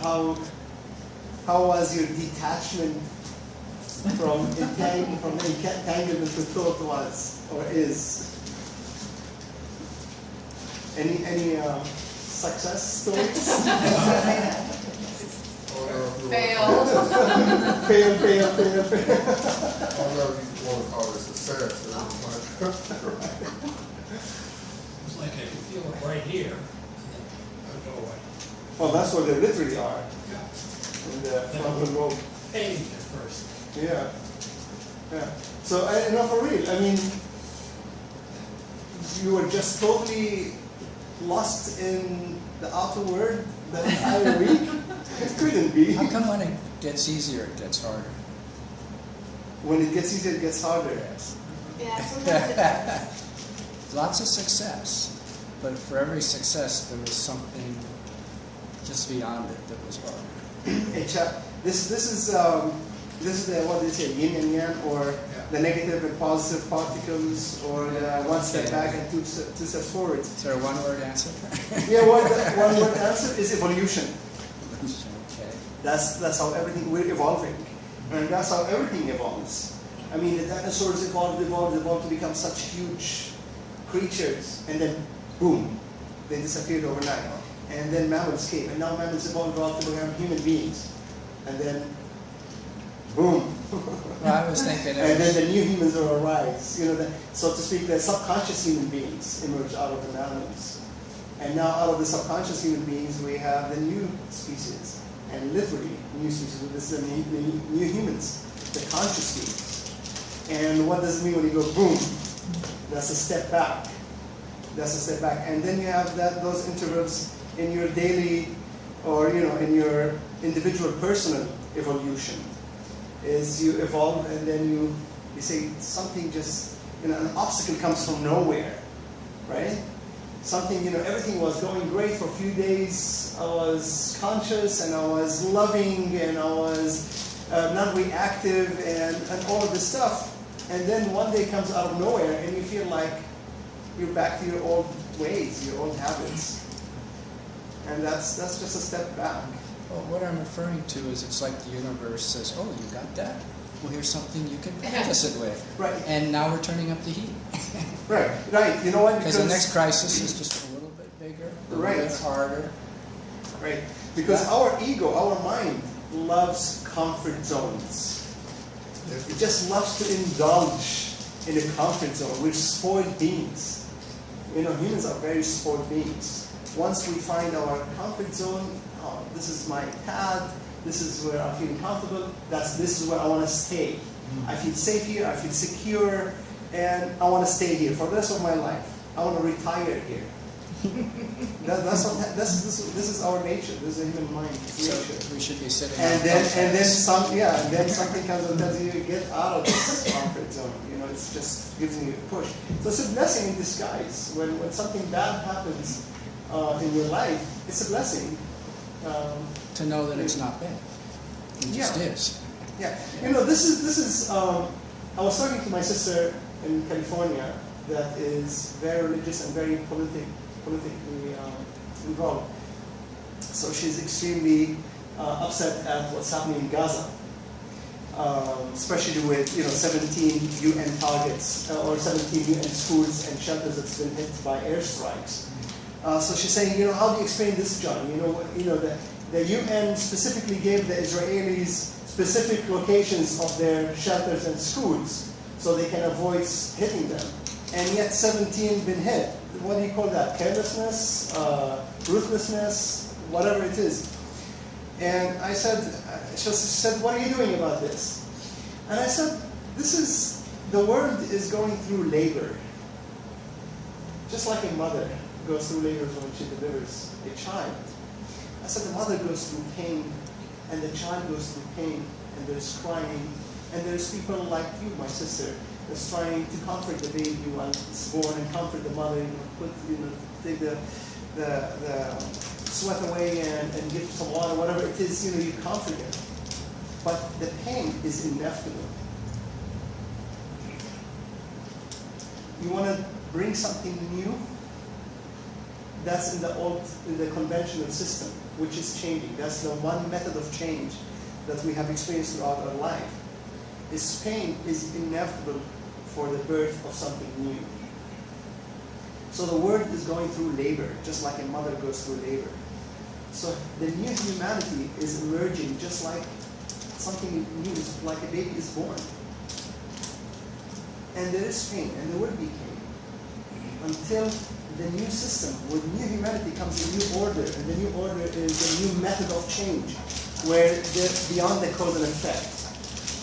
how was your detachment from entanglement with thought was or is? Any success stories? Fail. Fail. Whatever you want to call it, success. It's like I can feel it right here, and then I go away. Well, that's what they literally are. Yeah. In the frontal lobe. Pain at first. Yeah. So, no, for real. I mean, you were just totally lost in the outer world the entire week. It couldn't be. How come when it gets easier, it gets harder? When it gets easier, it gets harder. Yeah, sometimes it does. Lots of success, but for every success, there was something just beyond it that was harder. This is the what they say, yin and yang, or the negative and positive particles, or the one step back and two steps forward. Is there a one-word answer? Yeah, one word answer is evolution. Okay. That's how everything, we're evolving, and that's how everything evolves. I mean, the dinosaurs evolved to become such huge creatures, and then boom, they disappeared overnight. And then mammals came, and now mammals evolved to become human beings, and then boom. Well, I was thinking, and then the new humans are arise. You know, so to speak, the subconscious human beings emerge out of the mammals, and now out of the subconscious human beings, we have the new species, and literally new species. This is the new humans, the conscious beings. And what does it mean when you go boom? That's a step back. That's a step back, and then you have those intervals in your daily, or in your individual personal evolution. Is you evolve, and then you say something just, an obstacle comes from nowhere, right? Something, everything was going great for a few days. I was conscious, and I was loving, and I was not reactive, and all of this stuff. And then one day comes out of nowhere, and you feel like you're back to your old ways, your old habits. And that's just a step back. well, what I'm referring to is it's like the universe says, oh, you got that? Well, here's something you can practice it with. Right. And now we're turning up the heat. Right. You know what? Because the next crisis is just a little bit bigger, a little bit harder. Right. Because our ego, our mind, loves comfort zones. It just loves to indulge in a comfort zone. We're spoiled beings. Humans are very spoiled beings. Once we find our comfort zone, this is my pad, this is where I'm feeling comfortable, this is where I want to stay. I feel safe here, I feel secure, and I want to stay here for the rest of my life. I want to retire here. This is our nature. This is a human mind. It's nature. So we should be sitting. And then something comes and tells you get out of this comfort zone. It's just giving you a push. So it's a blessing in disguise. When something bad happens in your life, it's a blessing. To know that it's not bad. It just is. Yeah. This is. I was talking to my sister in California that is very religious and very politically involved. So she's extremely upset at what's happening in Gaza, especially with 17 UN targets or 17 UN schools and shelters that's been hit by airstrikes. So she's saying, how do you explain this, John? The UN specifically gave the Israelis specific locations of their shelters and schools so they can avoid hitting them. And yet 17 been hit. What do you call that? Carelessness, ruthlessness, whatever it is. And I said, she said, what are you doing about this? And I said, the world is going through labor. Just like a mother goes through labor when she delivers a child. I said, the mother goes through pain, and the child goes through pain, and there's crying, and there's people like you, my sister, that's trying to comfort the baby while it's born, and comfort the mother, take the sweat away and give some water, whatever it is, you comfort them. But the pain is inevitable. You want to bring something new? that's in the conventional system, which is changing. That's the one method of change that we have experienced throughout our life. This pain is inevitable for the birth of something new. So the world is going through labor, just like a mother goes through labor. So the new humanity is emerging just like something new, like a baby is born. And there is pain, and there will be pain, until the new system, with new humanity comes a new order, and the new order is a new method of change, where they're beyond the cause and effect.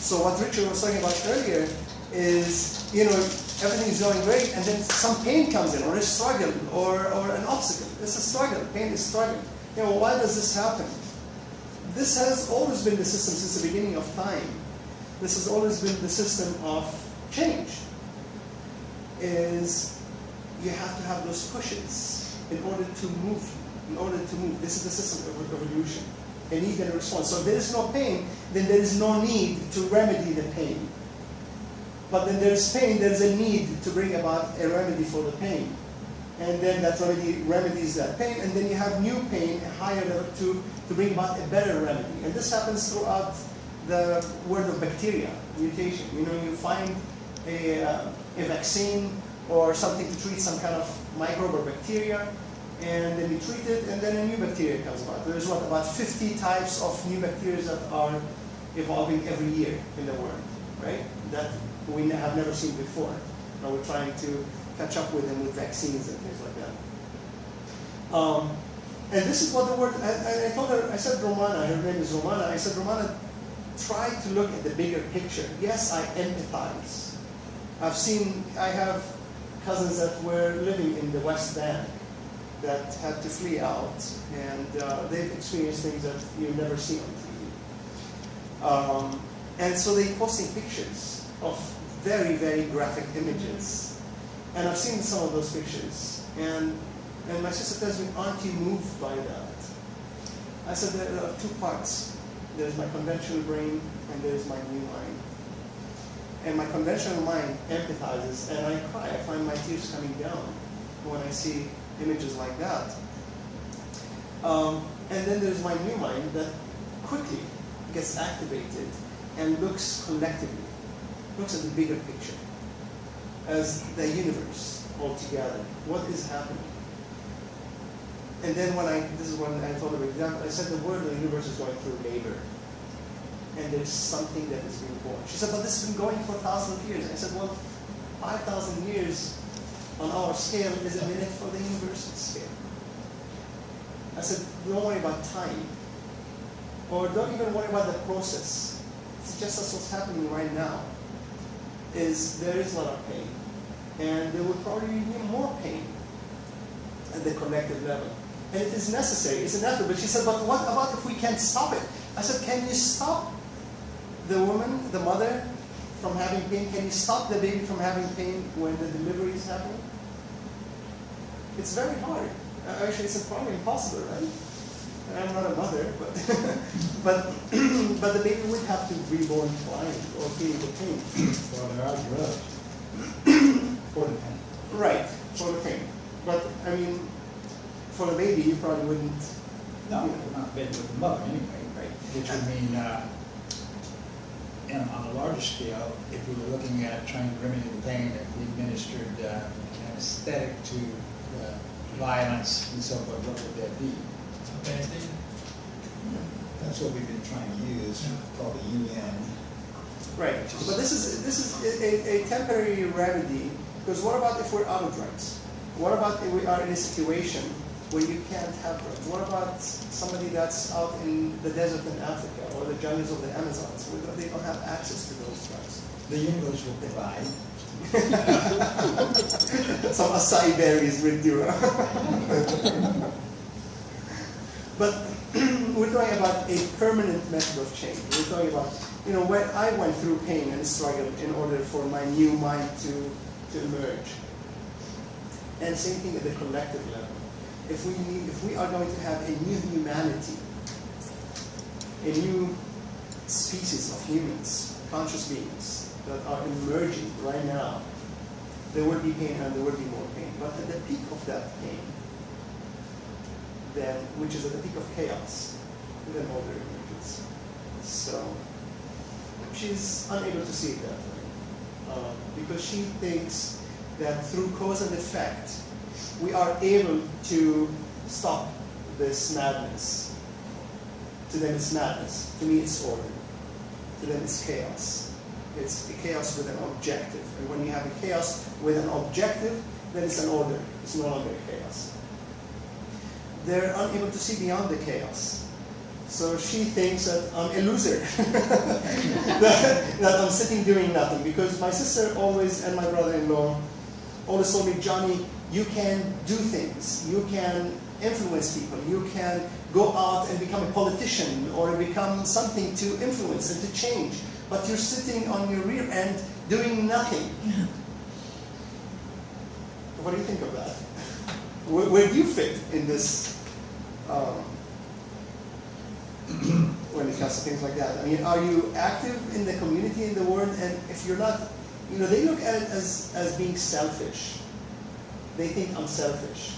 So what Richard was talking about earlier is, everything is going great, and then some pain comes in, or a struggle, or an obstacle. It's a struggle. Pain is struggle. Why does this happen? This has always been the system since the beginning of time. This has always been the system of change. Is you have to have those pushes in order to move. This is the system of evolution. A need and a response. So if there is no pain, then there is no need to remedy the pain. But then there's pain, there's a need to bring about a remedy for the pain. And then that remedy remedies that pain, and then you have new pain, a higher level, to bring about a better remedy. And this happens throughout the world of bacteria, mutation. You find a vaccine or something to treat some kind of microbe or bacteria, and then you treat it, and then a new bacteria comes about. There's about 50 types of new bacteria that are evolving every year in the world, right? That we have never seen before. Now we're trying to catch up with them with vaccines and things like that. And this is what the word, I told her, I said Romana, her name is Romana, I said, Romana, try to look at the bigger picture. Yes, I empathize. I have cousins that were living in the West Bank that had to flee out, and they've experienced things that you never see on TV. And so they're posting pictures of very, very graphic images. And I've seen some of those pictures. And my sister tells me, aren't you moved by that? I said, there are two parts. There's my conventional brain, and there's my new mind. And my conventional mind empathizes, and I cry. I find my tears coming down when I see images like that. And then there's my new mind that quickly gets activated and looks collectively, looks at the bigger picture as the universe altogether. What is happening? And then this is when I told her example, I said the world of the universe is going through labor. And there's something that is being born. She said, but this has been going for thousands of years. I said, well, 5,000 years on our scale is a minute for the universal scale. I said, don't worry about time. Or don't even worry about the process. It's just as what's happening right now. There is a lot of pain. And there will probably be more pain at the collective level. And it is necessary, it's inevitable. But she said, but what about if we can't stop it? I said, can you stop the woman, the mother, from having pain? Can you stop the baby from having pain when the delivery is happening? It's very hard. Actually, it's probably impossible, right? I'm not a mother, but but the baby would have to be born crying or feeling the pain. Well, there are drugs for the pain. Right, for the pain. But I mean, for the baby, you probably wouldn't. No, we're not bed with the mother anyway, right? Which would mean, on a larger scale, if we were looking at trying to remedy the pain, that we administered an anesthetic to violence and so forth, what would that be? Bad thing. That's what we've been trying to use, called the UN. Right, but this is a temporary remedy, because what about if we're out of drugs? What about if we are in a situation where you can't have drugs? What about somebody that's out in the desert in Africa or the jungles of the Amazons where they don't have access to those drugs? The universe will provide. Some acai berries will do. But we're talking about a permanent method of change. We're talking about, when I went through pain and struggle in order for my new mind to emerge. And same thing at the collective level. If we are going to have a new humanity, a new species of humans, conscious beings that are emerging right now, there will be pain and there will be more pain. But at the peak of that pain, then which is at the peak of chaos, then order emerges. So she's unable to see it that way because she thinks that through cause and effect, we are able to stop this madness. To them it's madness, to me it's order. To them it's chaos. It's a chaos with an objective. And when you have a chaos with an objective, then it's an order. It's no longer chaos. They're unable to see beyond the chaos. So she thinks that I'm a loser, that I'm sitting doing nothing. Because my sister always, and my brother-in-law, always told me, Johnny, you can do things. You can influence people. You can go out and become a politician or become something to influence and to change. But you're sitting on your rear end doing nothing. What do you think of that? Where do you fit in this when it comes to things like that? I mean, are you active in the community, in the world? And if you're not, they look at it as being selfish. They think I'm selfish.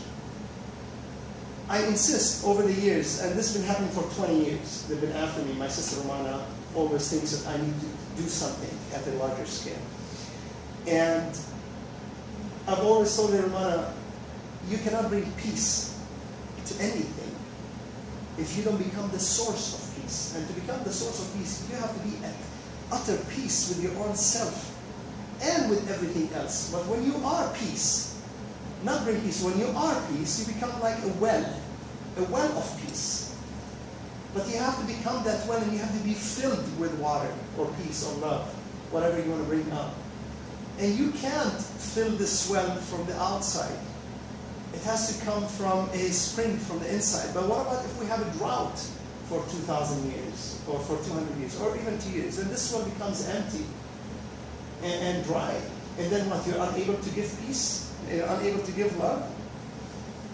I insist over the years, and this has been happening for 20 years. They've been after me. My sister Romana always thinks that I need to do something at a larger scale. And I've always told her, Romana, you cannot bring peace to anything if you don't become the source of peace. And to become the source of peace, you have to be at utter peace with your own self and with everything else. But when you are peace, not bring peace, when you are peace, you become like a well of peace. But you have to become that well, and you have to be filled with water or peace or love, whatever you want to bring up. And you can't fill this well from the outside. It has to come from a spring from the inside. But what about if we have a drought for 2,000 years, or for 200 years, or even 2 years? Then this well becomes empty and dry. And then what? You're unable to give peace? You're unable to give love?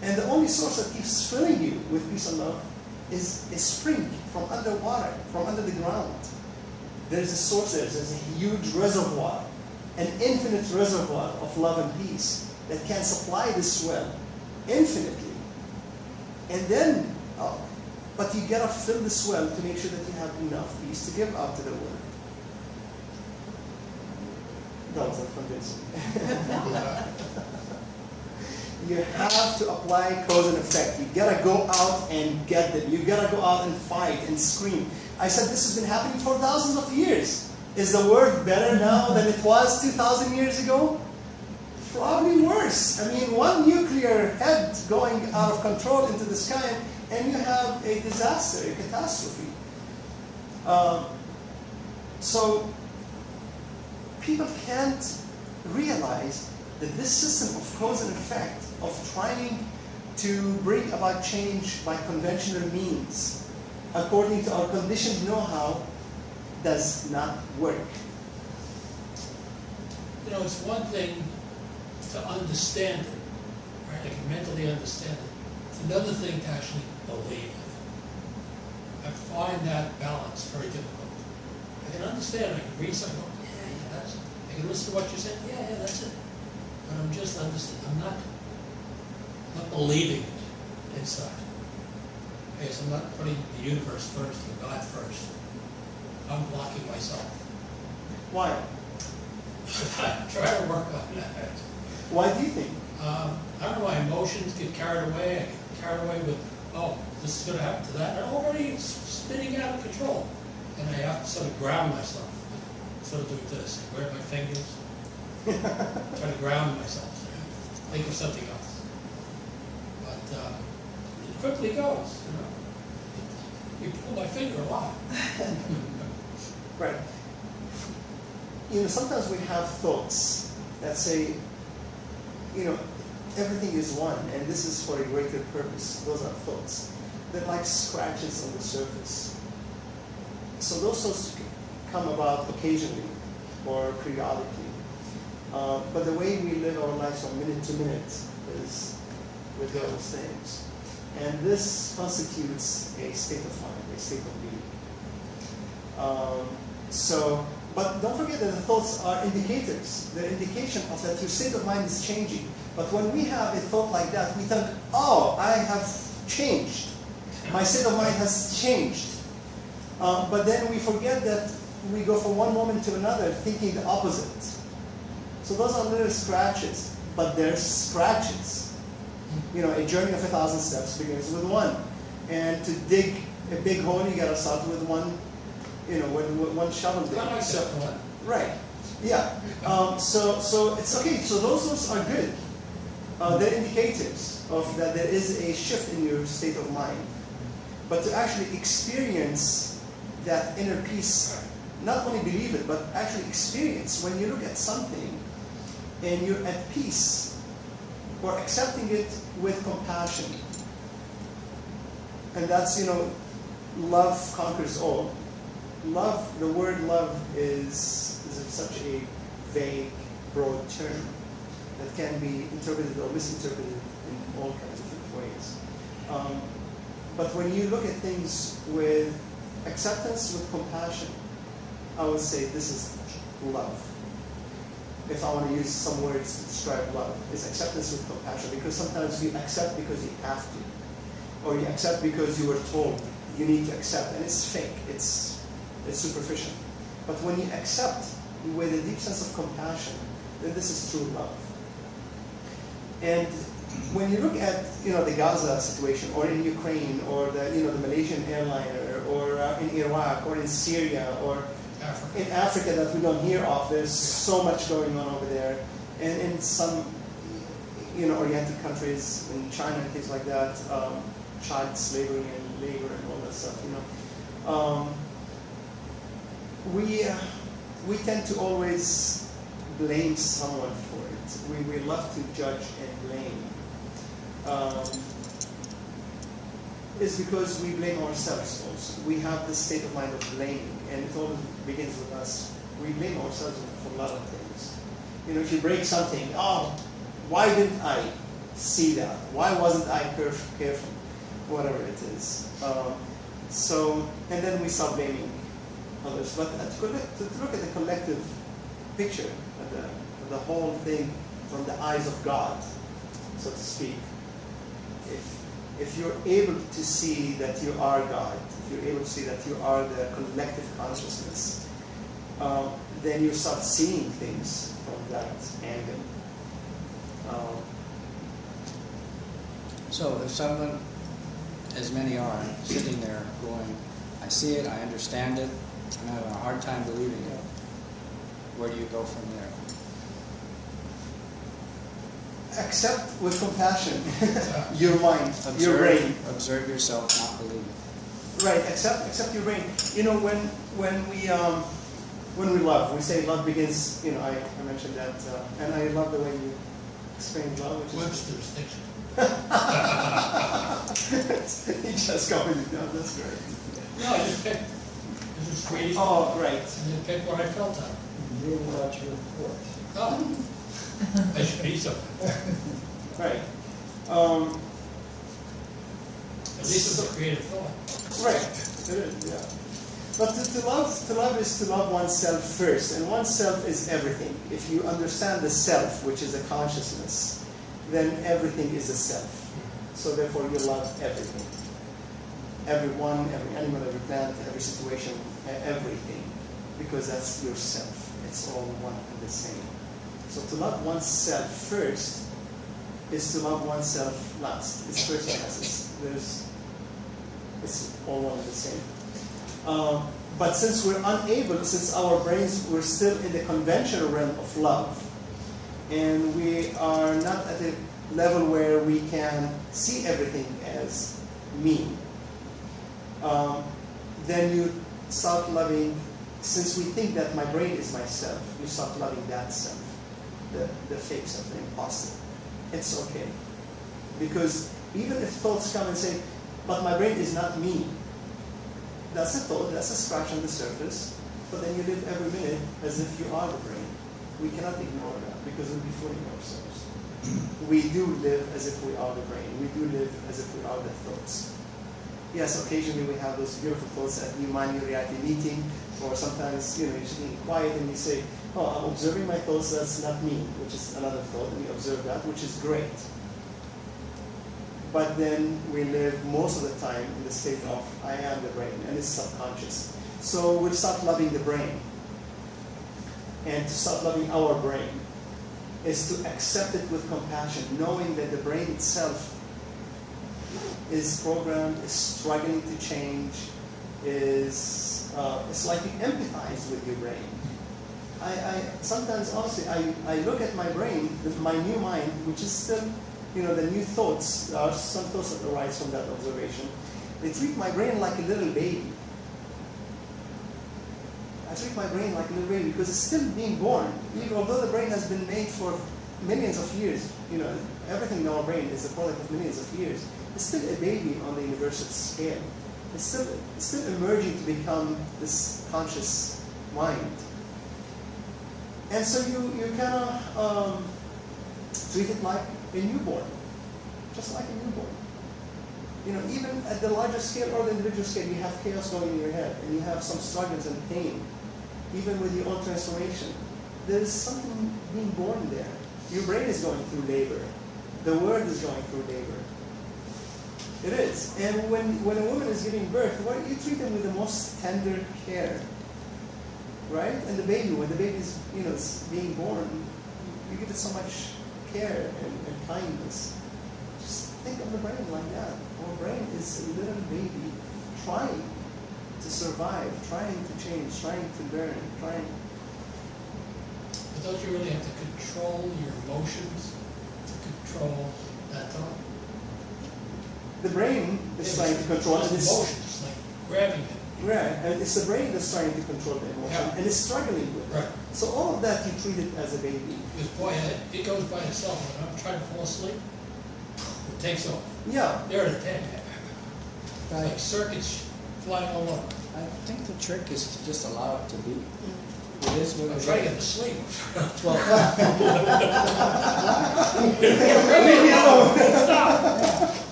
And the only source that keeps filling you with peace and love is a spring from underwater, from under the ground. There's a source there. There's a huge reservoir, an infinite reservoir of love and peace that can supply this well infinitely. And then, but you gotta fill this well to make sure that you have enough peace to give out to the world. That wasn't convincing. You have to apply cause and effect. You gotta go out and get them. You gotta go out and fight and scream. I said this has been happening for thousands of years. Is the world better now than it was 2,000 years ago? Probably worse. I mean, one nuclear head going out of control into the sky, and you have a disaster, a catastrophe. So people can't realize that this system of cause and effect, of trying to bring about change by conventional means, according to our conditioned know-how, does not work. It's one thing to understand it, right? I can mentally understand it. It's another thing to actually believe it. I find that balance very difficult. I can understand, I can read something, that's it. I can listen to what you're saying, yeah, that's it. But I'm just understanding, I'm not believing it inside. Okay, so I'm not putting the universe first, or God first. I'm blocking myself. Why? I try to work on that. Why do you think? I don't know, my emotions get carried away. I get carried away with, this is going to happen to that. I'm already spinning out of control. And I have to sort of ground myself. Sort of do this. I wear my fingers. Try to ground myself. Think of something else. But it quickly goes, You pull my finger a lot. Right. Sometimes we have thoughts that say, everything is one, and this is for a greater purpose. Those are thoughts. They're like scratches on the surface. So those thoughts come about occasionally or periodically. But the way we live our lives from minute to minute is with those things. And this constitutes a state of mind, a state of being. But don't forget that the thoughts are indicators. They're indication of that your state of mind is changing. But when we have a thought like that, we think, I have changed. My state of mind has changed. But then we forget that we go from one moment to another thinking the opposite. So those are little scratches, but they're scratches. You know, a journey of 1,000 steps begins with one. And to dig a big hole, you gotta start with one, you know, with one shovel. I like that one. Right. Yeah. So it's okay. So those are good. They're indicators of that there is a shift in your state of mind. But to actually experience that inner peace, not only believe it, but actually experience when you look at something and you're at peace or accepting it with compassion. And that's, you know, love conquers all. Love, the word love is such a vague, broad term that can be interpreted or misinterpreted in all kinds of different ways. But when you look at things with acceptance, with compassion, I would say this is love. If I want to use some words to describe love, it's acceptance with compassion, because sometimes you accept because you have to, or you accept because you were told you need to accept, and it's fake, it's superficial. But when you accept with a deep sense of compassion, then this is true love. And when you look at, you know, the Gaza situation, or in Ukraine, or the, you know, the Malaysian airliner, or in Iraq, or in Syria, or in Africa that we don't hear of, there's so much going on over there, and in some, you know, oriented countries, in China and things like that, child slavery and labor and all that stuff, you know. We tend to always blame someone for it. We love to judge and blame. It's because we blame ourselves also. We have this state of mind of blaming, and it always begins with us. We blame ourselves for a lot of things. You know, if you break something, oh, why didn't I see that? Why wasn't I careful? Whatever it is. And then we start blaming others. But to look at the collective picture, at the whole thing from the eyes of God, so to speak, if you're able to see that you are God, if you're able to see that you are the collective consciousness, then you start seeing things from that angle. So if someone, as many are, sitting there going, I see it, I understand it, I'm having a hard time believing it, where do you go from there? Accept with compassion your mind, your brain. Observe yourself, not believe it. Right, accept your brain. You know, when we love, we say love begins, you know, I mentioned that, and I love the way you explained love, which is Webster's dictionary. he just copied it down, that's great. No, I just picked, this is creative. Oh, right. And then pick where I felt that. You watch your report. Oh, I should be so. Right. At least it's a creative thought. Right, it is, yeah. But to love is to love oneself first, and oneself is everything. If you understand the self, which is a consciousness, then everything is a self. So therefore you love everything. Everyone, every animal, every plant, every situation, everything. Because that's yourself. It's all one and the same. So to love oneself first is to love oneself last. It's first and last. It's all one and the same. But since we're unable, since our brains, we're still in the conventional realm of love, and we are not at a level where we can see everything as me, then you start loving, since we think that my brain is myself, you start loving that self, the fake self, the imposter. It's okay. Because even if thoughts come and say, but my brain is not me, that's a thought, that's a scratch on the surface, but then you live every minute as if you are the brain. We cannot ignore that because we'll be fooling ourselves. We do live as if we are the brain. We do live as if we are the thoughts. Yes, occasionally we have those beautiful thoughts at New Mind, New Reality meeting, or sometimes, you know, you're sitting quiet and you say, oh, I'm observing my thoughts, that's not me, which is another thought, and you observe that, which is great. but then we live most of the time in the state of I am the brain, and it's subconscious. So we'll start loving the brain. And to start loving our brain is to accept it with compassion, knowing that the brain itself is programmed, is struggling to change, it's like you empathize with your brain. I sometimes, honestly, I look at my brain, my new mind, which is still, the new thoughts, there are some thoughts that arise from that observation. They treat my brain like a little baby. I treat my brain like a little baby because it's still being born. Even although the brain has been made for millions of years, everything in our brain is a product of millions of years. It's still a baby on the universal scale. It's still emerging to become this conscious mind. And so you kind of treat it like a newborn, just like a newborn. Even at the larger scale or the individual scale, you have chaos going in your head, and you have some struggles and pain, even with your own transformation. There's something being born there. Your brain is going through labor. The world is going through labor. It is. And when a woman is giving birth, you treat them with the most tender care. Right? And the baby, when the baby is is being born, you give it so much care and kindness. Just think of the brain like that. Our brain is a little baby trying to survive, trying to change, trying to learn, trying. But don't you really have to control your emotions to control that thought? The brain is trying to control it. Emotions, like grabbing it. Right, and it's the brain that's trying to control the emotion, and it's struggling with it. Right. So all of that you treat it as a baby. Because boy, it goes by itself. When I'm trying to fall asleep, it takes off. Yeah. There at 10. It's like circuits flying all over. I think the trick is to just allow it to be. It is what it I'm is. trying to get to sleep.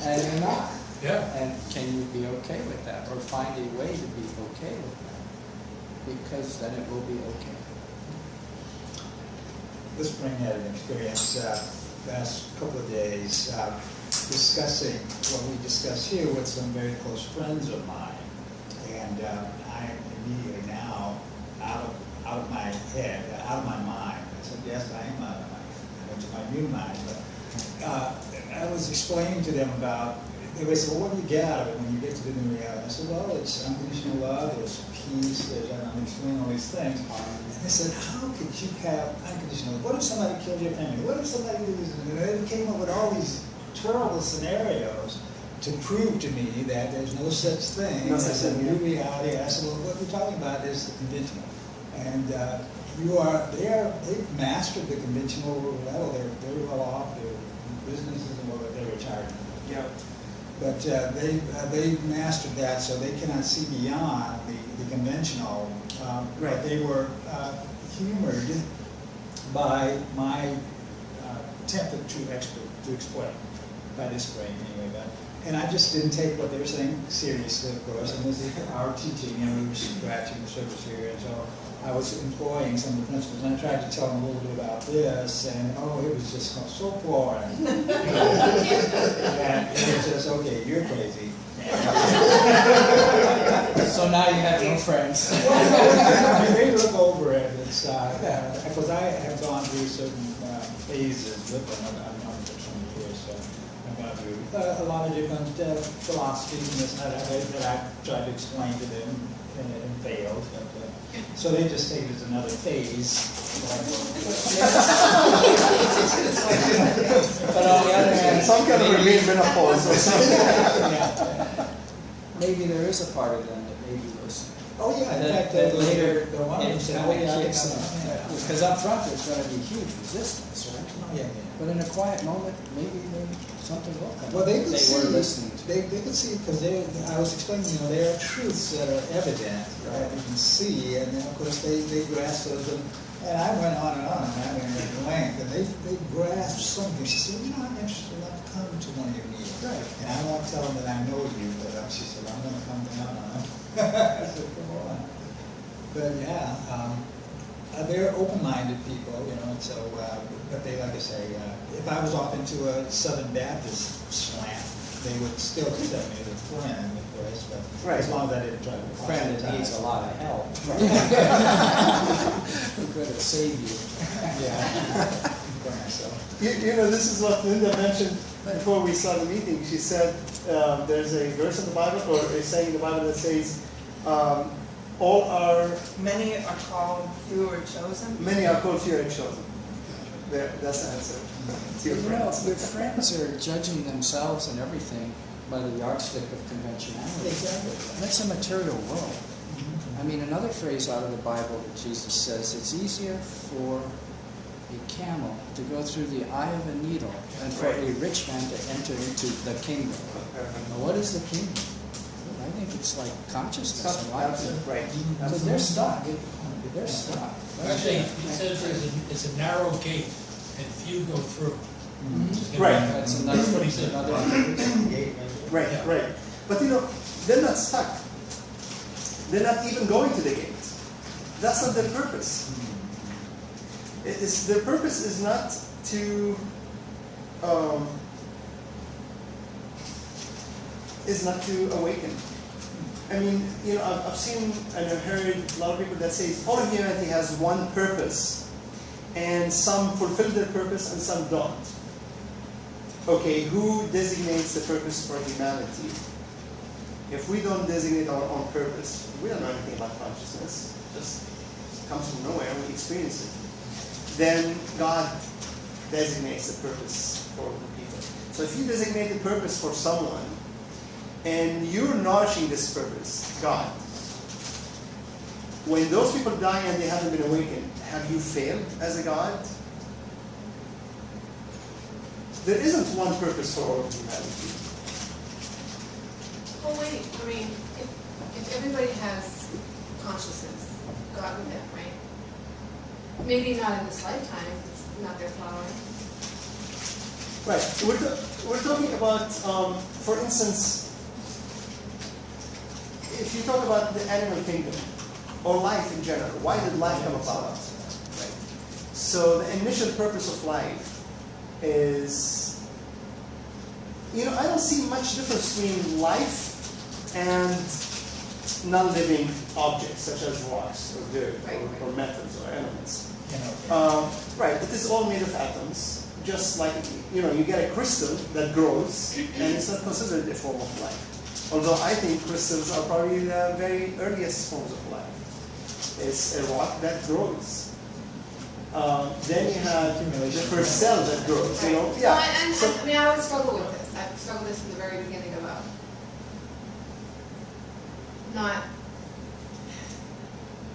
And you're not. Yeah. And can you be okay with that, or find a way to be okay with that? Because then it will be okay. This spring had an experience last couple of days discussing what we discuss here with some very close friends of mine. And I immediately now, out of my head, out of my mind, I said, yes, I am out of my head. I went to my new mind. But I was explaining to them about, they said, well, what do you get out of it when you get to the new reality? I said, well, it's unconditional love, there's peace, there's, I'm explaining all these things. And they said, how could you have unconditional love? What if somebody killed your family? What if somebody did this? And they came up with all these terrible scenarios to prove to me that there's no such thing as a new reality. I said, well, what we're talking about is the conventional. And they've mastered the conventional level. They're very well off. Their businesses and they're retired. Yeah. But they've mastered that, so they cannot see beyond the conventional. Right. They were humored by my attempt to explain by this brain anyway. And I just didn't take what they were saying seriously, of course. And this is our teaching, we were scratching the surface here, and so I was employing some of the principles, and I tried to tell them a little bit about this, and it was just so boring. And it was just, okay, you're crazy. So now you have no friends. Well, they look over it. It's because I have gone through certain phases with them. I'm on for 20 years, so I've gone through a lot of different philosophies and this and that I tried to explain to them and failed. So they just take it as another phase. But on the other hand, Some kind of remain menopause or something. maybe there is a part of them that maybe listen. Oh yeah, in That fact, later the one it said, oh yeah, kicks in. Because up front there's going to be huge resistance, right? yeah. But in a quiet moment, maybe something will come. Well, they could were see. listening to. They could see because I was explaining. There are truths that are evident, right? You can see, and then of course they grasp those. And I went on and on, and I went at length, and they grasped something. She said, "I'm interested. I'd like to come to one of your meetings." Right. And I won't tell them that I know you, but she said, "I'm going to come down on them." I said, "Come on." But yeah. They're open-minded people, and so, but they, like I say, if I was off into a Southern Baptist slant, they would still consider me as a friend, of course, but Right. as long as I didn't try to A friend that needs a lot of help. Who could have saved you? Yeah. For myself. You know, this is what Linda mentioned before we started the meeting. She said there's a verse in the Bible, or a saying in the Bible that says, all are, Many are called, few are chosen. many are called, few are chosen. There, that's the answer to your You know, friends. your friends are judging themselves and everything by the yardstick of conventionality. Exactly. That's a material world. I mean, another phrase out of the Bible that Jesus says, it's easier for a camel to go through the eye of a needle than for a rich man to enter into the kingdom. Now, what is the kingdom? I think it's like consciousness and life. Right. So they're stuck. They're stuck. Actually, it says it's a narrow gate and few go through. Right. That's another, That's what he said. another Right, Yeah. right. But you know, they're not stuck. They're not even going to the gate. That's not their purpose. Their purpose is not to awaken. I mean, you know, I've seen and I've heard a lot of people that say all of humanity has one purpose, and some fulfill their purpose and some don't. Okay, who designates the purpose for humanity? If we don't designate our own purpose, we don't know anything about consciousness. It just comes from nowhere and we experience it. Then God designates the purpose for the people. So if you designate the purpose for someone, and you're nourishing this purpose, God, when those people die and they haven't been awakened, have you failed as a God? There isn't one purpose for all of humanity. Well, wait, I mean, if everybody has consciousness, God with them, right? Maybe not in this lifetime, it's not their flowering. Right. We're talking about, for instance, if you talk about the animal kingdom or life in general, why did life come about? Right. So the initial purpose of life is, you know, I don't see much difference between life and non-living objects such as rocks or dirt or metals or elements. Right, it is all made of atoms, just like, you know, you get a crystal that grows and it's not considered a form of life. Although I think crystals are probably the very earliest forms of life. It's a rock that grows. Then you have the first cell that grows, you know. Yeah. No, I mean, I always struggle with this. I've struggled with this from the very beginning about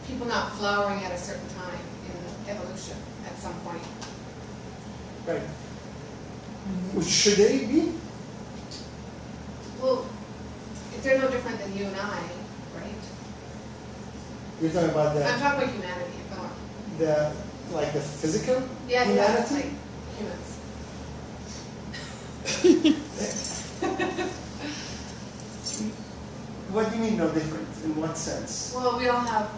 people not flowering at a certain time in evolution at some point. Right. Should they be? Well, if they're no different than you and I, right? You're talking about I'm talking about humanity. like the physical Yeah, humanity? like humans. What do you mean no different? In what sense? Well, we all have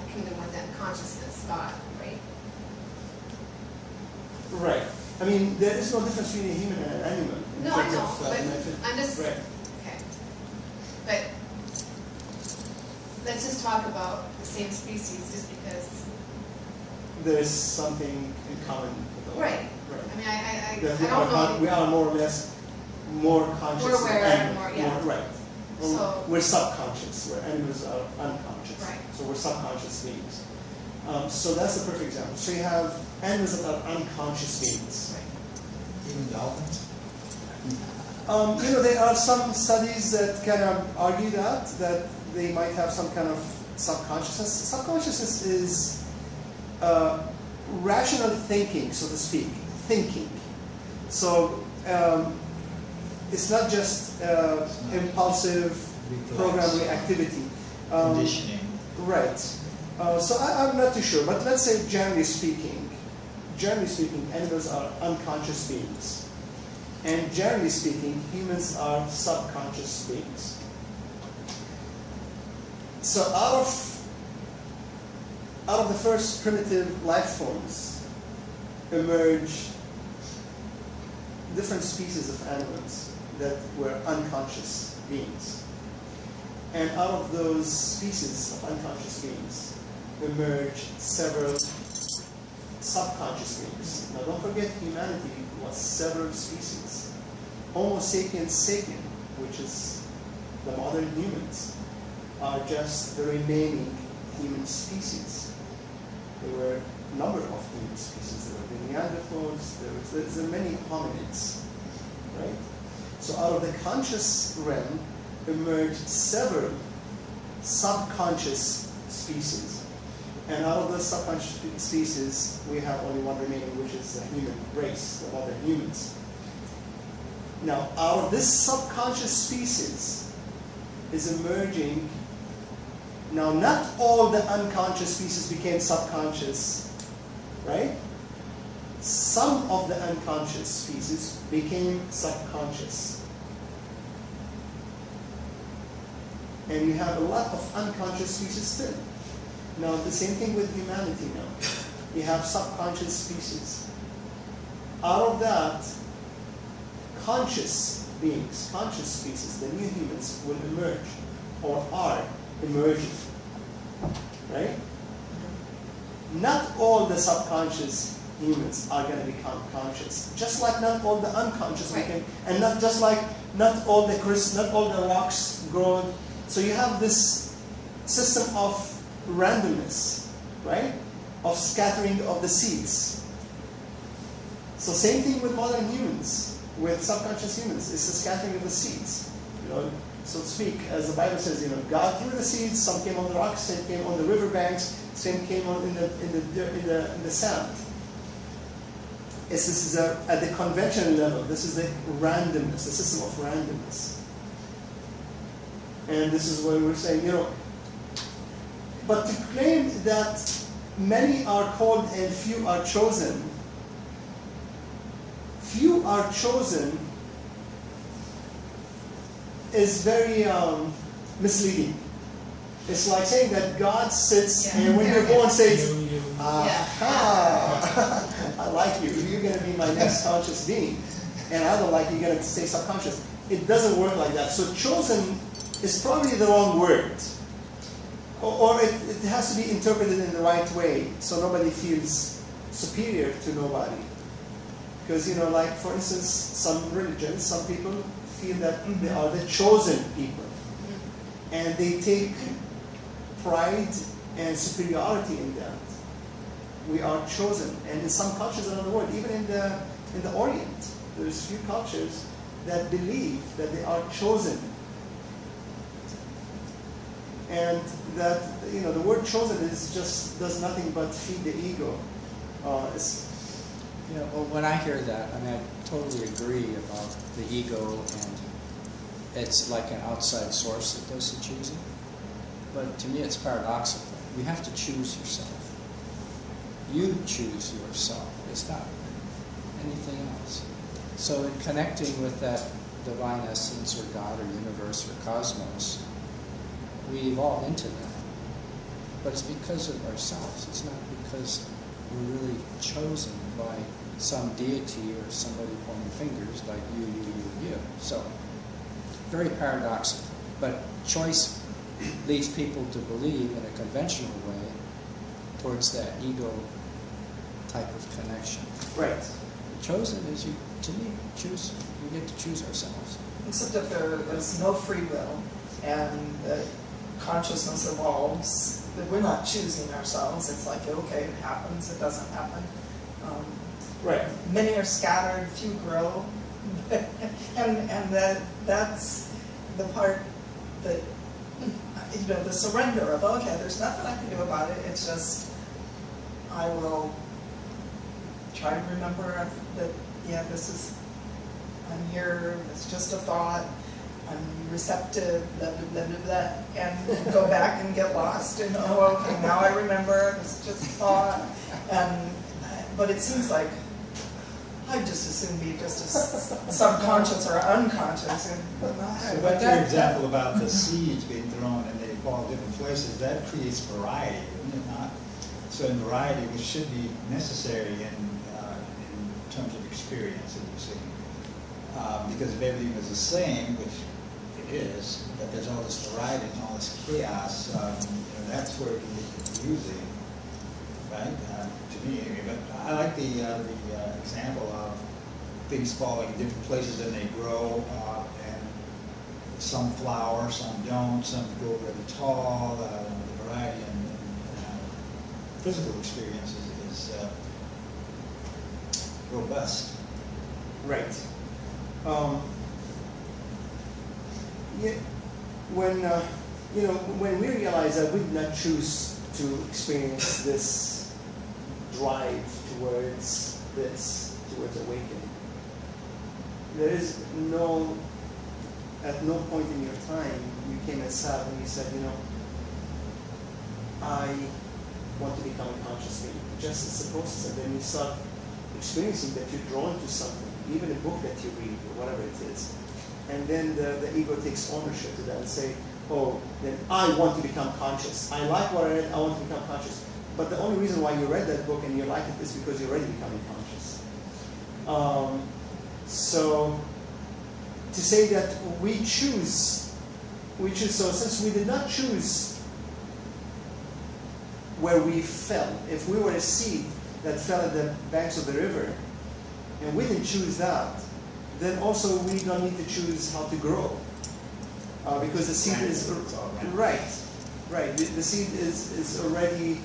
the kingdom within consciousness, God, right? Right. I mean, there is no difference between a human and an animal. in No, I terms know, of, but method. I'm just, Right. okay. But let's just talk about the same species just because, There is something in common with all. right. Right. I mean, I That don't know. we are more or less more conscious. We're aware than and more, yeah. Right. So- We're subconscious, where animals are unconscious. Right. So we're subconscious beings. So that's a perfect example. So you have animals that are unconscious beings. Even dolphins? You know, there are some studies that kind of argue that they might have some kind of subconsciousness. Subconsciousness is rational thinking, so to speak, thinking. So it's not just impulsive Reflex. programming activity. Conditioning. Right. So I'm not too sure, but let's say generally speaking, animals are unconscious beings. And generally speaking, humans are subconscious beings. So out of the first primitive life forms emerge different species of animals that were unconscious beings. And out of those species of unconscious beings emerged several subconscious beings. Now don't forget, humanity was several species. Homo sapiens sapien, which is the modern humans, are just the remaining human species. There were a number of human species. There were the Neanderthals, there are many hominids, right? So out of the conscious realm emerged several subconscious species. And out of those subconscious species, we have only one remaining, which is the human race, the modern humans. Now, out of this subconscious species is emerging. Now, not all the unconscious species became subconscious, right? Some of the unconscious species became subconscious. And you have a lot of unconscious species still. Now, the same thing with humanity now. You have subconscious species. Out of that, conscious beings, conscious species, the new humans will emerge or are emerging, right? Not all the subconscious humans are going to become conscious, just like not all the unconscious became, and not just like not all the rocks grow. So you have this system of randomness, right? Of scattering of the seeds. So same thing with modern humans, with subconscious humans. It's the scattering of the seeds, so to speak. As the Bible says, God threw the seeds. Some came on the rocks, some came on the riverbanks, some came on in the sand. This is at the conventional level. This is the randomness, the system of randomness. And this is what we're saying, But to claim that many are called and few are chosen is very misleading. It's like saying that God sits and when you're born says, aha, I like you. You're going to be my next conscious being. And I don't like you. You're going to say subconscious. It doesn't work like that. So chosen is probably the wrong word. Or it has to be interpreted in the right way so nobody feels superior to nobody. Because, like for instance, some religions, some people feel that they are the chosen people. And they take pride and superiority in that. We are chosen. And in some cultures around the world, even in the Orient, there's few cultures that believe that they are chosen. And that, the word chosen does nothing but feed the ego. When I hear that, I totally agree about the ego, and it's like an outside source that does the choosing. But to me, it's paradoxical. You have to choose yourself. You choose yourself. It's not anything else. So in connecting with that divine essence, or God, or universe, or cosmos, we evolve into that. But it's because of ourselves. It's not because we're really chosen by some deity or somebody pointing fingers like you. So, very paradoxical. But choice leads people to believe in a conventional way towards that ego type of connection. Right. Chosen is we get to choose ourselves. Except if there is no free will and consciousness evolves, that we're not choosing ourselves. It's like, okay, it happens, it doesn't happen. Right. Many are scattered, few grow. and that's the part that, the surrender of, okay, there's nothing I can do about it. It's just, I will try to remember that, I'm here, it's just a thought, I'm receptive, blah, blah, blah, blah, blah, and go back and get lost, and okay, now I remember, it's just a thought, but it seems like I'd just as soon be just as subconscious or unconscious. So back to your example about the seeds being thrown and they fall different places, that creates variety, wouldn't it not? So in variety, which should be necessary in terms of experience, as you see. Because if everything was the same, which it is, but there's all this variety and all this chaos, that's where it can get confusing, right? To me, but I like the example of things falling in different places and they grow, and some flower, some don't, some grow really tall. The variety and physical experience is robust. Right. Yeah, when we realize that we did not choose to experience this drive towards awakening, there is at no point in your time you came and sat and you said, I want to become a conscious being. Just it's a process, and then you start experiencing that you're drawn to something, even a book that you read or whatever it is. And then the ego takes ownership to that and say, oh, then I want to become conscious. I like what I read, I want to become conscious. But the only reason why you read that book and you like it is because you're already becoming conscious. So to say that we choose, so since we did not choose where we fell, if we were a seed that fell at the banks of the river, and we didn't choose that, then also we don't need to choose how to grow. Because the seed is, right. The seed is already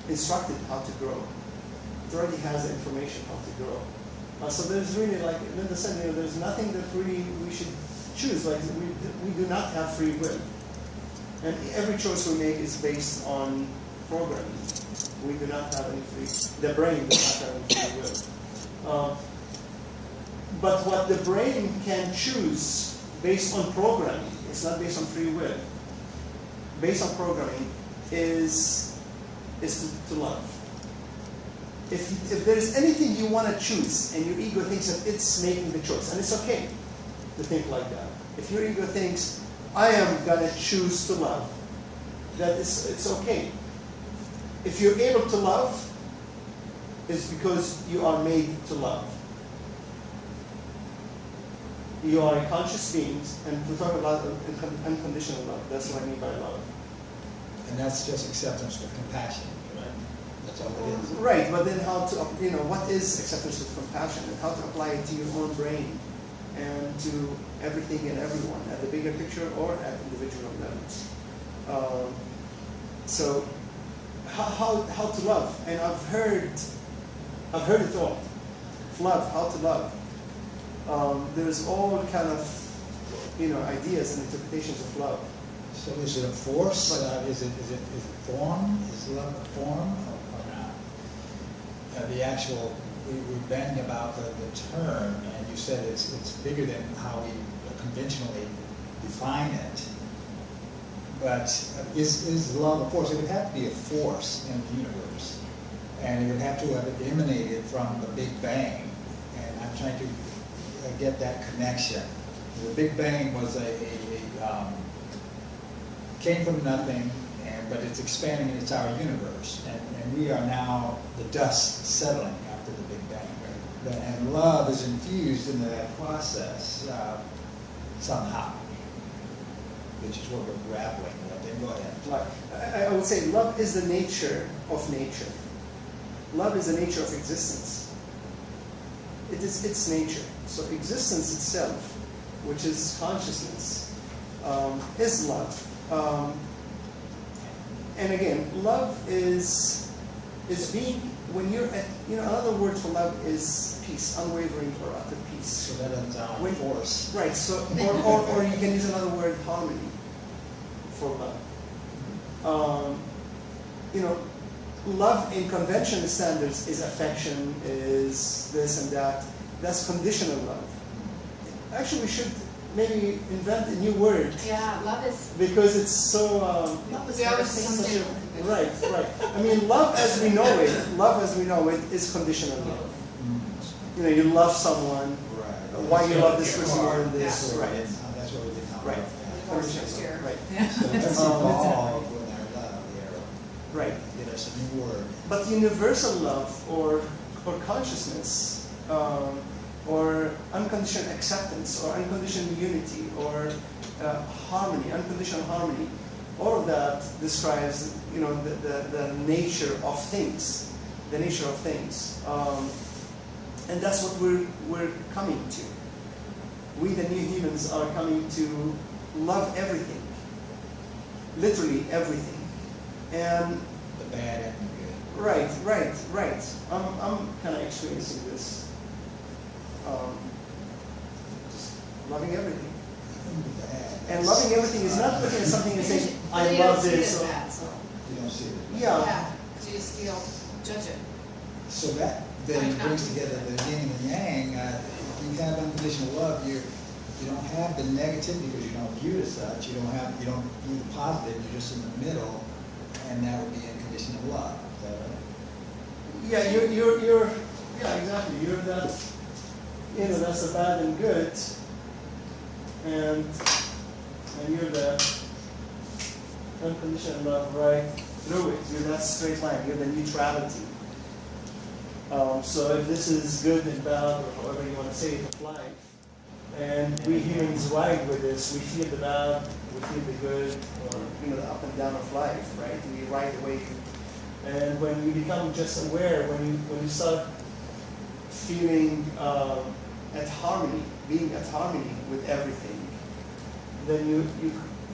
instructed how to grow. It already has the information how to grow. So there's really, like in the sense, there's nothing that really we should choose. Like we do not have free will. And every choice we make is based on programming. We do not have any the brain does not have any free will. But what the brain can choose based on programming, it's not based on free will, based on programming, is to love. If there is anything you want to choose and your ego thinks that it's making the choice, and it's okay to think like that. If your ego thinks, I am going to choose to love, it's okay. If you're able to love, it's because you are made to love. You are a conscious being, and we talk about unconditional love. That's what I mean by love. And that's just acceptance with compassion, right? That's all it is. Right, but then how to, what is acceptance with compassion, and how to apply it to your own brain and to everything and everyone, at the bigger picture or at individual levels. So, how to love, and I've heard it all. Love, how to love. There's all kind of, ideas and interpretations of love. So is it a force? Is it form? Is love a form or not? The actual, we bang about the term, and you said it's bigger than how we conventionally define it. But is love a force? It would have to be a force in the universe, and it would have to have emanated from the Big Bang. And I'm trying to get that connection. The Big Bang was came from nothing, but it's expanding, and it's our universe. And we are now the dust settling after the Big Bang. And love is infused into that process somehow, which is what we're grappling with. Then go ahead. Like, I would say love is the nature of nature. Love is the nature of existence. It is its nature. So existence itself, which is consciousness, is love. And again, love is being, when you're at, another word for love is peace, unwavering or utter peace. So that doesn't sound like force. Right, so, or you can use another word, harmony, for love. Love in conventional standards is affection, is this and that. That's conditional love. Actually, we should maybe invent a new word. Yeah, love is. Because it's so. Love is something. Right. I mean, love as we know it is conditional love. You love someone. Right. Why you love this person more than this? Yeah. Right. That's what we did now. Right. Next year. Right. So let's evolve with our love here. Right. Get us a new word. But universal love or consciousness or unconditional acceptance, or unconditional unity, or harmony, unconditional harmony. All of that describes, the nature of things, the nature of things, and that's what we're coming to. We, the new humans, are coming to love everything, literally everything, and The bad and the good. right. I'm kind of experiencing this, just loving everything. The bad. And loving everything is not looking at something and saying, But I you love don't see it this. as Or, bad, so, You don't see it. yeah, because you don't judge it. So that then brings together the yin and the yang. If you have unconditional love, you don't have the negativity because you don't view it as such. You don't view the positive. You're just in the middle, and that would be unconditional love. Is that right? yeah, you're yeah, exactly. You're that, that's the bad and good, and you're the unconditional love right through it. You're that straight line. You're the neutrality. So if this is good and bad, or however you want to say it, of life, and we humans ride with this, we feel the bad, we feel the good, or the up and down of life, right? We ride the wave. And when you become just aware, when you start feeling at harmony, being at harmony with everything, then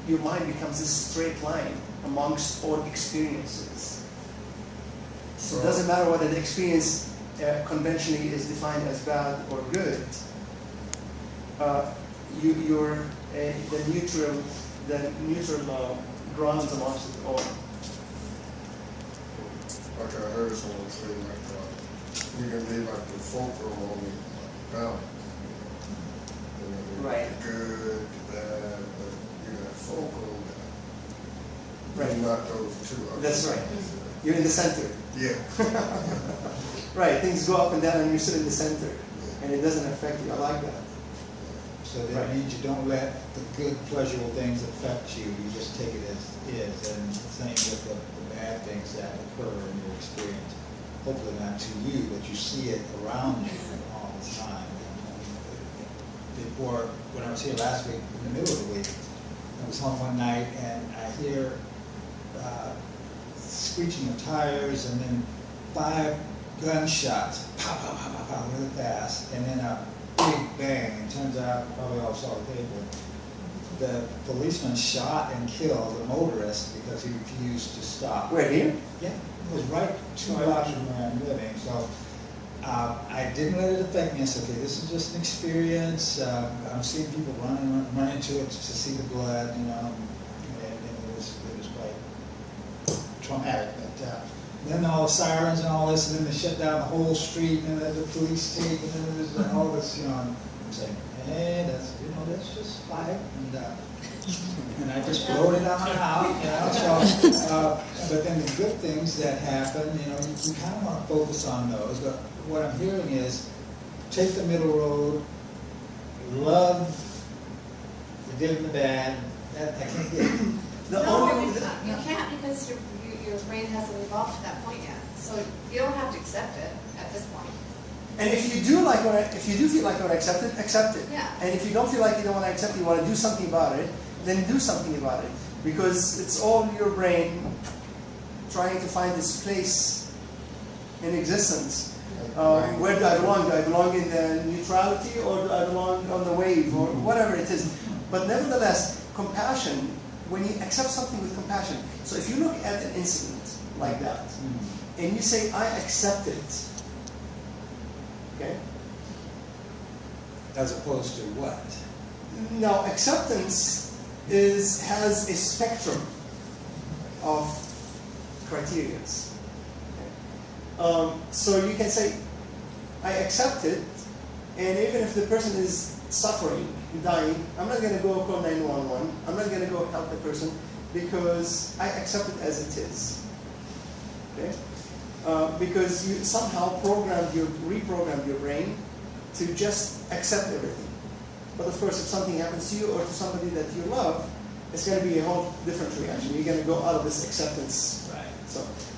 your mind becomes this straight line amongst all experiences. So it doesn't matter whether the experience conventionally is defined as bad or good. You're the neutral grounds amongst it all. Like I heard someone say, you can be like the fulcrum on the balance. Right. The good, the bad, but you're that fulcrum. Right. You're not those two. That's right. You're in the center. Yeah. Right. Things go up and down, and you're still in the center, and it doesn't affect you. I like that. So that means you don't let the good, pleasurable things affect you. You just take it as is, and the same with the bad things that occur in your experience. Hopefully not to you, but you see it around you all the time. Before, when I was here last week, in the middle of the week, I was home one night and I hear screeching of tires and then 5 gunshots, pow, pow, pow, pow, pow, really fast, and then a big bang. And turns out, probably all saw the table, the policeman shot and killed the motorist because he refused to stop. Where, here? Yeah, it was right 2 blocks from where I'm living. So I didn't let it affect me. I said, okay, this is just an experience. I'm seeing people run into it to see the blood, and it was quite traumatic. But then all the sirens and all this, and then they shut down the whole street, and then the police tape, and then there's all this, I'm saying, hey, that's just life, and I just wrote it on out, So, but then the good things that happen, you kind of want to focus on those. But what I'm hearing is, take the middle road, love the good and the bad. That I can't get. You can't, because your brain hasn't evolved to that point yet. So you don't have to accept it at this point. And if you do feel like you want to accept it, accept it. Yeah. And if you don't feel like you don't want to accept it, you want to do something about it, then do something about it. Because it's all your brain trying to find its place in existence. Where do I belong? Do I belong in the neutrality, or do I belong on the wave, or whatever it is? But nevertheless, compassion, when you accept something with compassion, so if you look at an incident like that, and you say, I accept it, okay? As opposed to what? Now, acceptance has a spectrum of criteria. So you can say, I accept it, and even if the person is suffering, dying, I'm not going to go call 911. I'm not going to go help the person because I accept it as it is. Okay? Because you somehow reprogrammed your brain to just accept everything. But of course, if something happens to you or to somebody that you love, it's going to be a whole different reaction. You're going to go out of this acceptance. Right.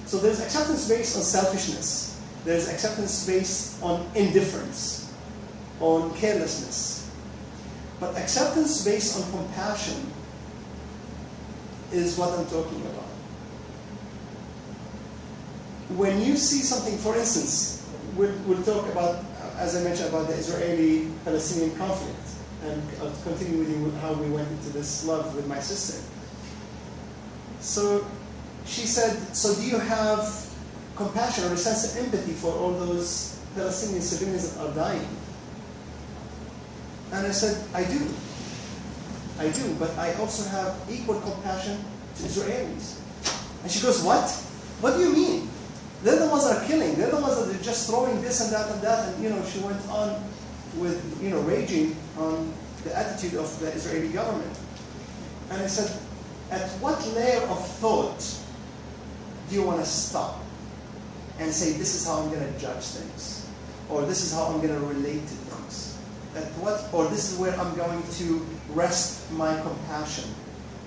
So there's acceptance based on selfishness. There's acceptance based on indifference. on carelessness. But acceptance based on compassion is what I'm talking about. When you see something, for instance, we'll talk about, as I mentioned, about the Israeli-Palestinian conflict, and I'll continue with you how we went into this love with my sister. So she said, so do you have compassion or a sense of empathy for all those Palestinian civilians that are dying? And I said, I do, but I also have equal compassion to Israelis. And she goes, what? What do you mean? They're the ones that are killing. They're the ones that are just throwing this and that and that. And she went on with raging on the attitude of the Israeli government. And I said, at what layer of thought do you want to stop and say, this is how I'm going to judge things, or this is how I'm going to relate to things? Or this is where I'm going to rest my compassion.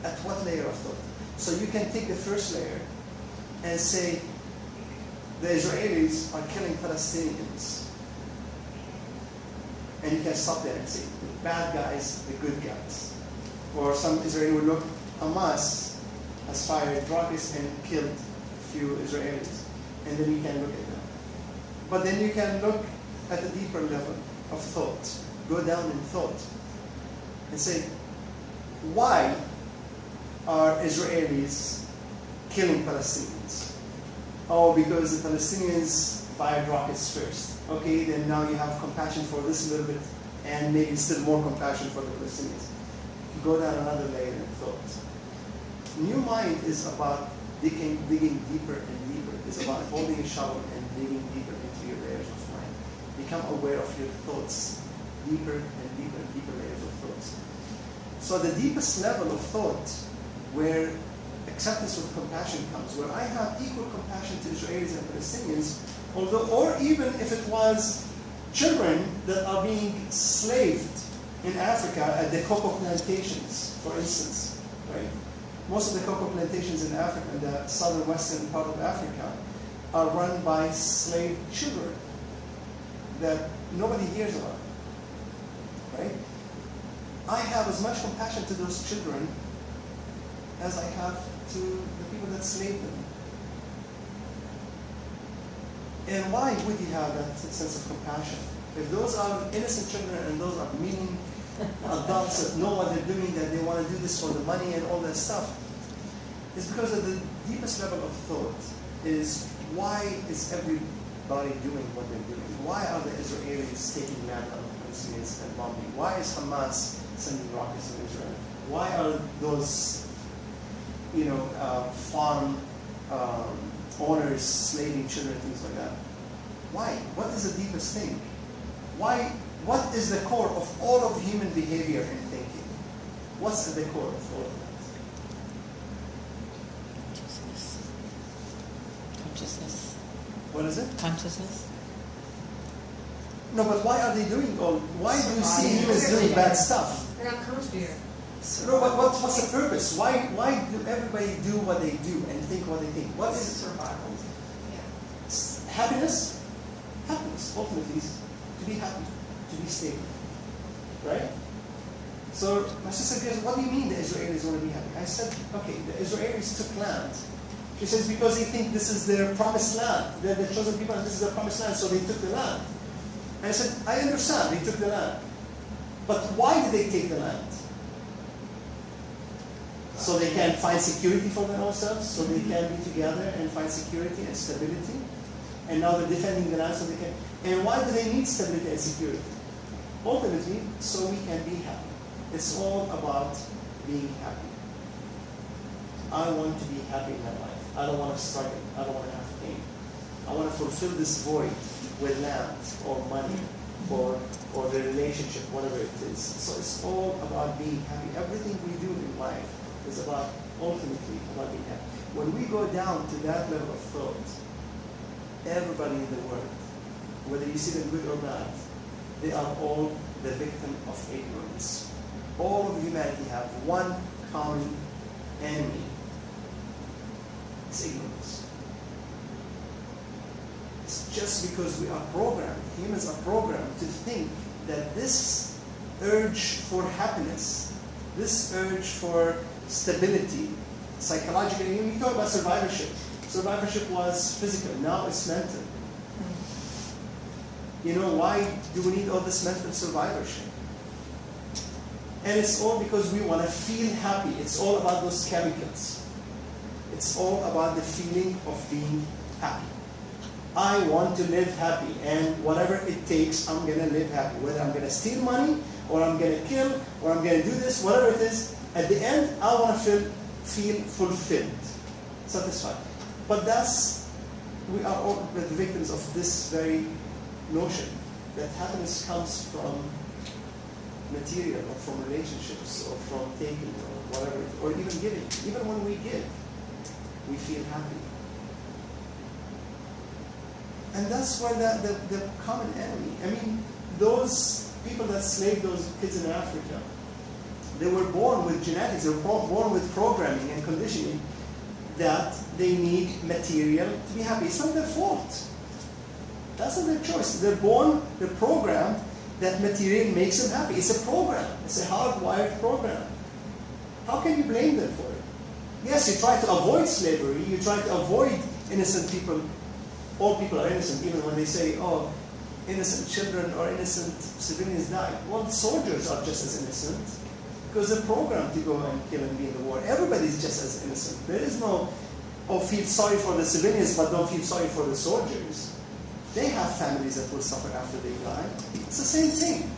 At what layer of thought? So you can take the first layer and say, the Israelis are killing Palestinians. And you can stop there and say, the bad guys, the good guys. Or some Israeli would look, Hamas has fired rockets and killed a few Israelis. And then you can look at them. But then you can look at a deeper level of thought. Go down in thought. And say, why are Israelis killing Palestinians? Oh, because the Palestinians fired rockets first. Okay, then now you have compassion for this a little bit, and maybe still more compassion for the Palestinians. Go down another layer in thought. New mind is about digging deeper and deeper. It's about holding a shovel and digging deeper into your layers of mind. Become aware of your thoughts, deeper and deeper and deeper layers of thoughts. So the deepest level of thought, where acceptance with compassion comes, where I have equal compassion to Israelis and Palestinians, or even if it was children that are being slaved in Africa at the cocoa plantations, for instance, right? Most of the cocoa plantations in Africa, in the southern western part of Africa, are run by slave children that nobody hears about, right? I have as much compassion to those children as I have to the people that slave them. And why would you have that sense of compassion? If those are innocent children and those are meaning adults that know what they're doing, that they want to do this for the money and all that stuff, it's because of the deepest level of thought is, why is everybody doing what they're doing? Why are the Israelis taking land out of the Palestinians and bombing? Why is Hamas sending rockets to Israel? Why are those farm owners slaving children, things like that? Why? What is the deepest thing? Why? What is the core of all of human behavior and thinking? What's at the core of all of that? Consciousness. What is it? Consciousness. No, but why are they doing all? Why do we see humans doing bad stuff? They're not conscious. No, what's the purpose? Why do everybody do what they do and think what they think? What is Survival. happiness? Happiness, ultimately, is to be happy, to be stable, right? So my sister goes, what do you mean the Israelis want to be happy? I said, okay, the Israelis took land. She says, because they think this is their promised land. They're the chosen people and this is their promised land, so they took the land. And I said, I understand, they took the land. But why did they take the land? So they can find security for themselves, so they can be together and find security and stability. And now they're defending the land so they can. And why do they need stability and security? Ultimately, so we can be happy. It's all about being happy. I want to be happy in my life. I don't want to struggle. I don't want to have pain. I want to fulfill this void with land or money or the relationship, whatever it is. So it's all about being happy. Everything we do in life is about, ultimately, about being happy. When we go down to that level of thought, everybody in the world, whether you see them good or bad, they are all the victim of ignorance. All of humanity have one common enemy. It's ignorance. It's just because we are programmed, humans are programmed to think that this urge for happiness, this urge for stability, psychologically, we talk about survivorship. Survivorship was physical, now it's mental. You know, why do we need all this mental survivorship? And it's all because we want to feel happy. It's all about those chemicals. It's all about the feeling of being happy. I want to live happy, and whatever it takes, I'm going to live happy. Whether I'm going to steal money, or I'm going to kill, or I'm going to do this, whatever it is, at the end, I want to feel fulfilled, satisfied. But we are all the victims of this very notion that happiness comes from material, or from relationships, or from taking, or whatever, or even giving. Even when we give, we feel happy. And that's where the common enemy, I mean, those people that slaved those kids in Africa, they were born with genetics, they were born with programming and conditioning that they need material to be happy. It's not their fault. That's not their choice. They're born, they're programmed that material makes them happy. It's a program. It's a hardwired program. How can you blame them for it? Yes, you try to avoid slavery, you try to avoid innocent people. All people are innocent, even when they say, oh, innocent children or innocent civilians died. Well, soldiers are just as innocent because they're programmed to go and kill and be in the war. Everybody's just as innocent. There is no, oh, feel sorry for the civilians, but don't feel sorry for the soldiers. They have families that will suffer after they die. It's the same thing.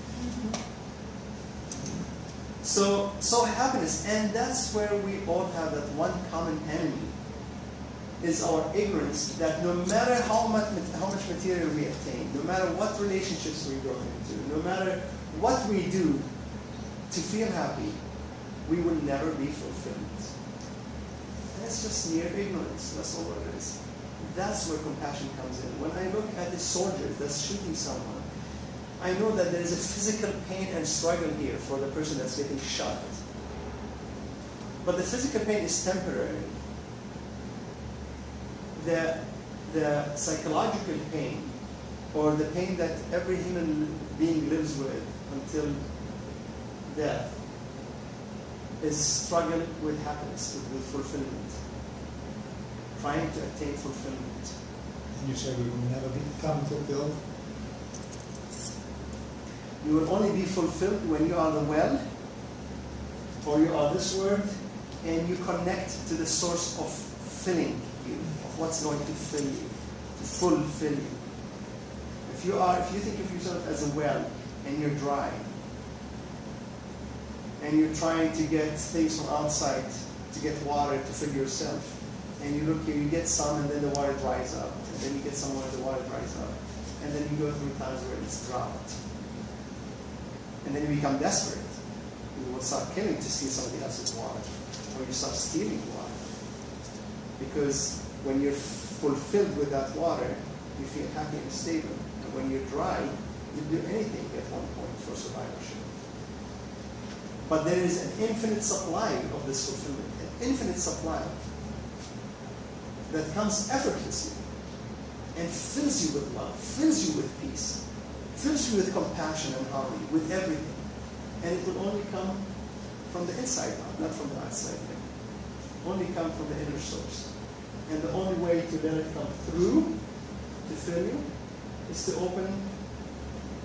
So happiness, and that's where we all have that one common enemy, is our ignorance that no matter how much material we attain, no matter what relationships we go into, no matter what we do to feel happy, we will never be fulfilled. And it's just mere ignorance. That's all it is. That's where compassion comes in. When I look at the soldier that's shooting someone, I know that there is a physical pain and struggle here for the person that's getting shot. But the physical pain is temporary. The psychological pain, or the pain that every human being lives with until death, is struggle with happiness, with fulfillment, trying to attain fulfillment. And you say we will never become fulfilled? You will only be fulfilled when you are the well, or you are this word, and you connect to the source of filling you, of what's going to fill you, to fulfill you. If you think of yourself as a well and you're dry, and you're trying to get things from outside to get water to fill yourself, and you look here, you get some, and then the water dries up, and then you get some more, the water dries up, and then you go through times where it's drought, and then you become desperate. You will start killing to steal somebody else's water, or you start stealing water, because when you're fulfilled with that water, you feel happy and stable. And when you're dry, you'll do anything at one point for survivorship. But there is an infinite supply of this fulfillment, an infinite supply that comes effortlessly and fills you with love, fills you with peace, fills you with compassion and harmony, with everything. And it will only come from the inside out, not from the outside in. Only come from the inner source. And the only way to let it come through, to fill you, is to open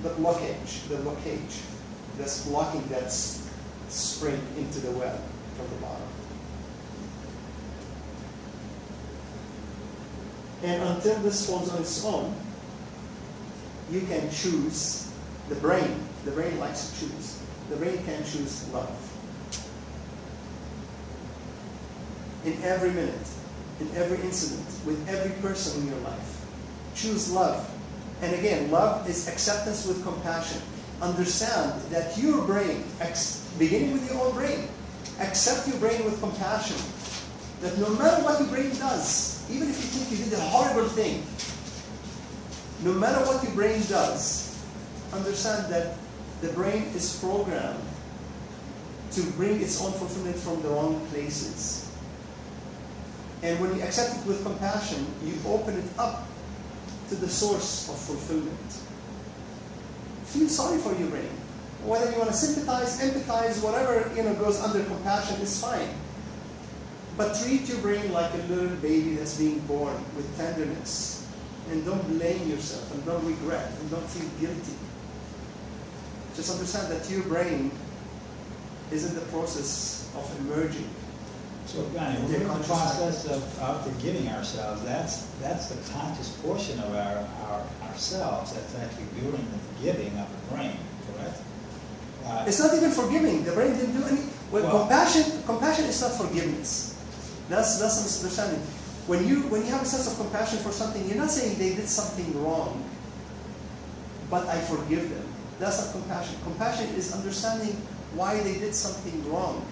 the blockage that's blocking that spring into the well from the bottom. And until this falls on its own, you can choose the brain. The brain likes to choose. The brain can choose love. In every minute, in every incident, with every person in your life. Choose love. And again, love is acceptance with compassion. Understand that your brain, beginning with your own brain, accept your brain with compassion. That no matter what your brain does, even if you think you did a horrible thing, no matter what your brain does, understand that the brain is programmed to bring its own fulfillment from the wrong places. And when you accept it with compassion, you open it up to the source of fulfillment. feel sorry for your brain. Whether you want to sympathize, empathize, whatever goes under compassion is fine. But treat your brain like a little baby that's being born with tenderness. And don't blame yourself, and don't regret, and don't feel guilty. Just understand that your brain is in the process of emerging. So, Johnny, we're in the process of forgiving ourselves. That's the conscious portion of ourselves that's actually doing the forgiving of the brain, correct? It's not even forgiving. The brain didn't do any. Compassion is not forgiveness. That's a misunderstanding. When you have a sense of compassion for something, you're not saying they did something wrong, but I forgive them. That's not compassion. Compassion is understanding why they did something wrong.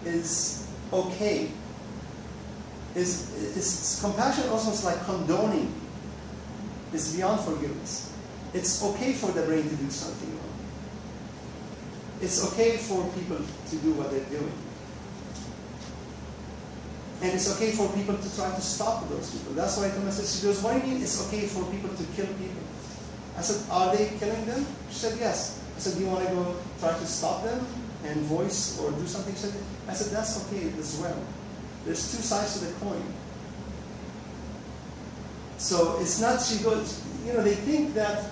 Is okay. Is compassion also is like condoning. It's beyond forgiveness. It's okay for the brain to do something wrong. It's okay for people to do what they're doing. And it's okay for people to try to stop those people. That's why I told my sister, she goes, what do you mean it's okay for people to kill people? I said, are they killing them? She said, yes. I said, do you want to go try to stop them and voice or do something? I said, that's okay as well. There's two sides to the coin. So it's not, she goes, they think that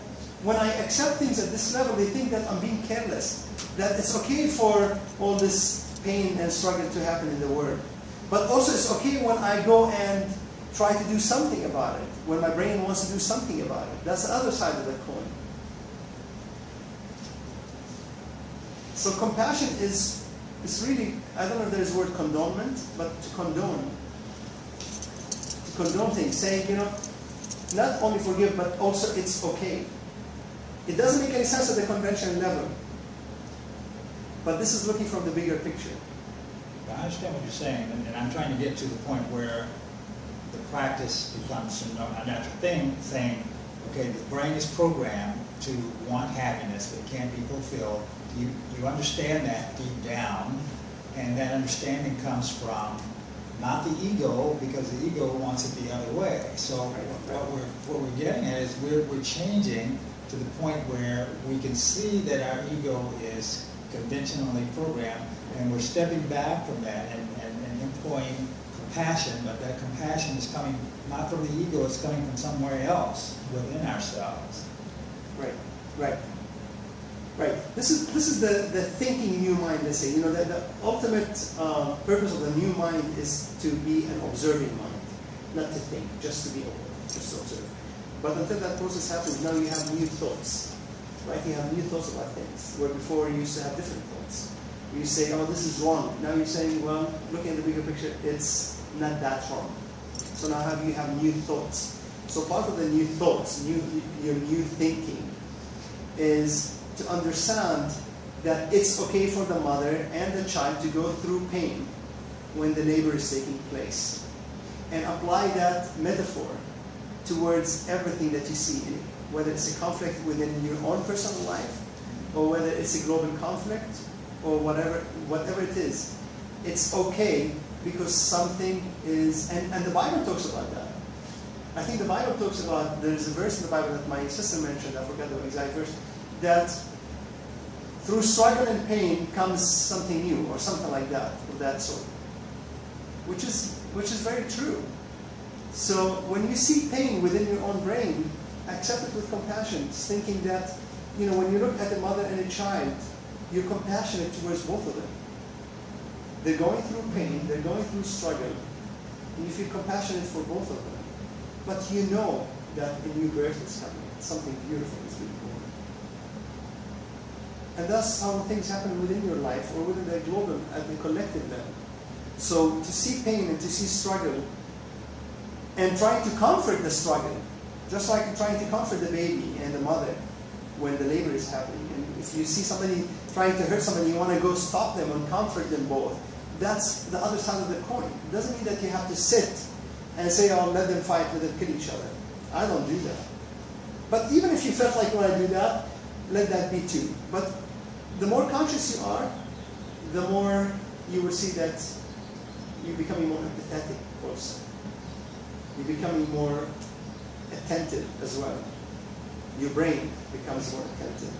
when I accept things at this level, they think that I'm being careless. That it's okay for all this pain and struggle to happen in the world. But also it's okay when I go and try to do something about it. When my brain wants to do something about it. That's the other side of the coin. So compassion is really, I don't know if there's the word condonement, but to condone things, saying, not only forgive, but also it's okay. It doesn't make any sense at the conventional level. But this is looking from the bigger picture. I understand what you're saying, and I'm trying to get to the point where the practice becomes a natural thing, saying, okay, the brain is programmed to want happiness, but it can't be fulfilled. You understand that deep down, and that understanding comes from not the ego, because the ego wants it the other way. So what we're getting at is we're changing to the point where we can see that our ego is conventionally programmed, and we're stepping back from that and employing compassion, but that compassion is coming not from the ego, it's coming from somewhere else within ourselves. Right. This is the thinking new mind, let's say. The ultimate purpose of the new mind is to be an observing mind, not to think, just to be open, just to observe. But until that process happens, now you have new thoughts, right? You have new thoughts about things, where before you used to have different thoughts. You say, oh, this is wrong. Now you're saying, well, looking at the bigger picture, it's not that wrong. So now you have new thoughts. So part of the new thoughts, your new thinking, is to understand that it's okay for the mother and the child to go through pain when the labor is taking place. And apply that metaphor towards everything that you see in it, whether it's a conflict within your own personal life, or whether it's a global conflict, or whatever it is. It's okay because something is, and the Bible talks about that. I think the Bible talks about, there's a verse in the Bible that my sister mentioned, I forgot the exact verse, that through struggle and pain comes something new, or something like that, of that sort. Which is very true. So when you see pain within your own brain, accept it with compassion, thinking that, when you look at a mother and a child, you're compassionate towards both of them. They're going through pain, they're going through struggle, and you feel compassionate for both of them. But you know that a new birth is coming, something beautiful is being born. And that's how things happen within your life, or within the global, at the collective level. So to see pain and to see struggle, and trying to comfort the struggle, just like trying to comfort the baby and the mother when the labor is happening. And if you see somebody trying to hurt somebody, you want to go stop them and comfort them both. That's the other side of the coin. It doesn't mean that you have to sit and say, oh, let them fight, let them kill each other. I don't do that. But even if you felt like you want to do that, let that be too. But the more conscious you are, the more you will see that you're becoming more empathetic also. You're becoming more attentive as well. your brain becomes more attentive.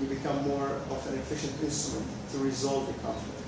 You become more of an efficient instrument to resolve the conflict.